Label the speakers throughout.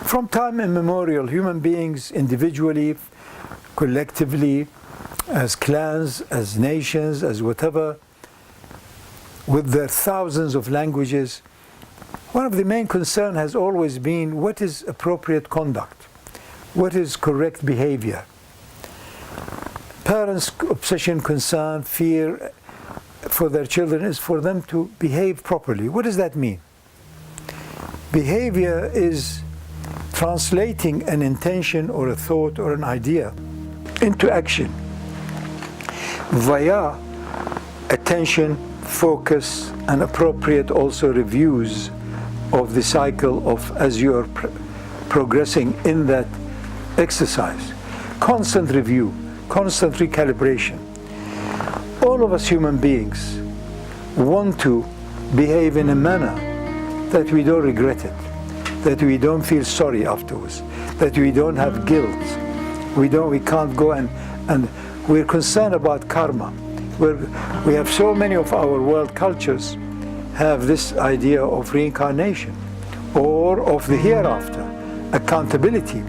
Speaker 1: From time immemorial, human beings individually, collectively, as clans, as nations, as whatever, with their thousands of languages, one of the main concerns has always been what is appropriate conduct, what is correct behavior. Parents' obsession, concern, fear for their children is for them to behave properly. What does that mean? Behavior is translating an intention or a thought or an idea into action via attention, focus, and appropriate also reviews of the cycle of as you are progressing in that exercise. Constant review, constant recalibration. All of us human beings want to behave in a manner that we don't regret it, that we don't feel sorry afterwards, that we don't have guilt. We can't go and we're concerned about karma. We have so many of our world cultures have this idea of reincarnation or of the hereafter, accountability.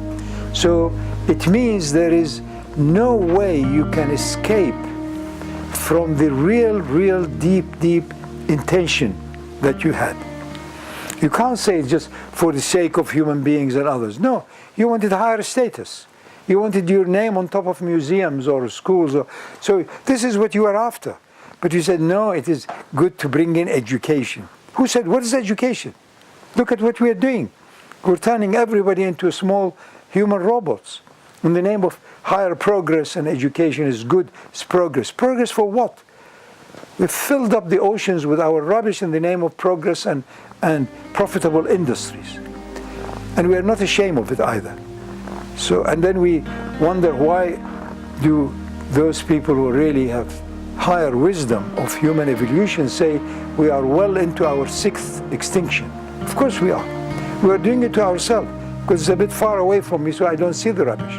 Speaker 1: So it means there is no way you can escape from the real deep intention that you had. You can't say it's just for the sake of human beings and others. No, you wanted higher status. You wanted your name on top of museums or schools. So this is what you are after. But you said, no, it is good to bring in education. Who said, what is education? Look at what we are doing. We're turning everybody into small human robots. In the name of higher progress, and education is good, it's progress. Progress for what? We've filled up the oceans with our rubbish in the name of progress and profitable industries. And we are not ashamed of it either. So, and then we wonder, why do those people who really have higher wisdom of human evolution say we are well into our 6th extinction? Of course we are. We are doing it to ourselves because it's a bit far away from me, so I don't see the rubbish.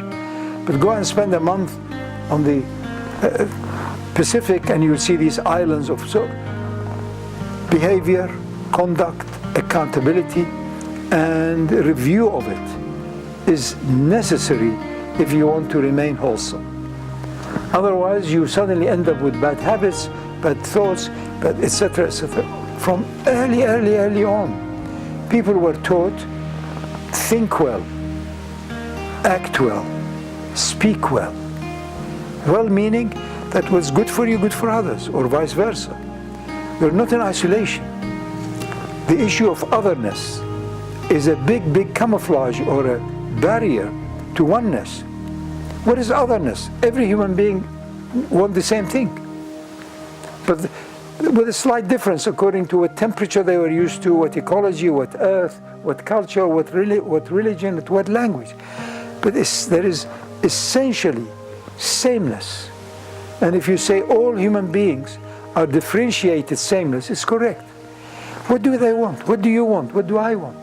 Speaker 1: But go and spend a month on the Pacific and you'll see these islands of behavior, conduct, accountability, and review of it is necessary if you want to remain wholesome. Otherwise, you suddenly end up with bad habits, bad thoughts, bad etc., etc. From early on, people were taught, think well, act well, speak well. Well meaning that what's good for you, good for others, or vice versa. You're not in isolation. The issue of otherness is a big camouflage or a barrier to oneness. What is otherness? Every human being wants the same thing, but with a slight difference according to what temperature they were used to, what ecology, what earth, what culture, what religion, what language. But there is essentially sameness. And if you say all human beings are differentiated sameness, it's correct. What do they want? What do you want? What do I want?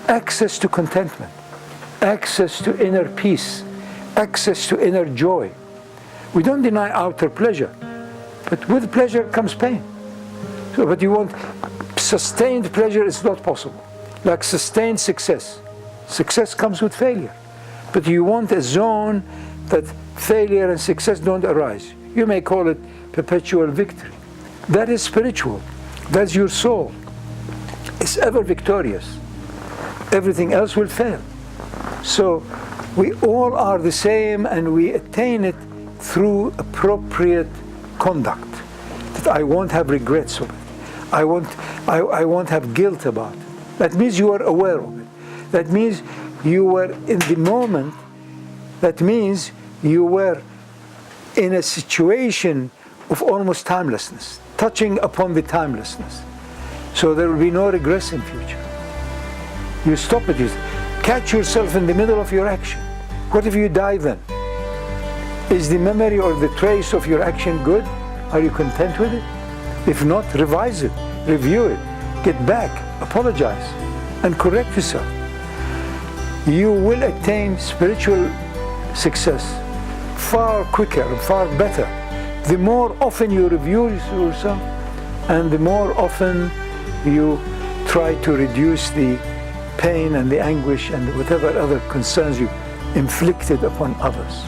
Speaker 1: Access to contentment, access to inner peace, access to inner joy. We don't deny outer pleasure, but with pleasure comes pain. So, but you want sustained pleasure, it's not possible. Like sustained success. Success comes with failure. But you want a zone that failure and success don't arise. You may call it perpetual victory. That is spiritual. That's your soul. It's ever victorious. Everything else will fail. So we all are the same, and we attain it through appropriate conduct. That I won't have regrets of it. I won't have guilt about it. That means you are aware of it. That means you were in the moment. That means you were in a situation of almost timelessness, touching upon the timelessness. So there will be no regrets in future. You stop it, you catch yourself in the middle of your action. What if you die then? Is the memory or the trace of your action good? Are you content with it? If not, revise it, review it, get back, apologize, and correct yourself. You will attain spiritual success far quicker and far better the more often you review yourself, and the more often you try to reduce the pain and the anguish and whatever other concerns you inflicted upon others.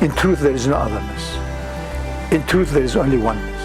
Speaker 1: In truth, there is no otherness. In truth, there is only oneness.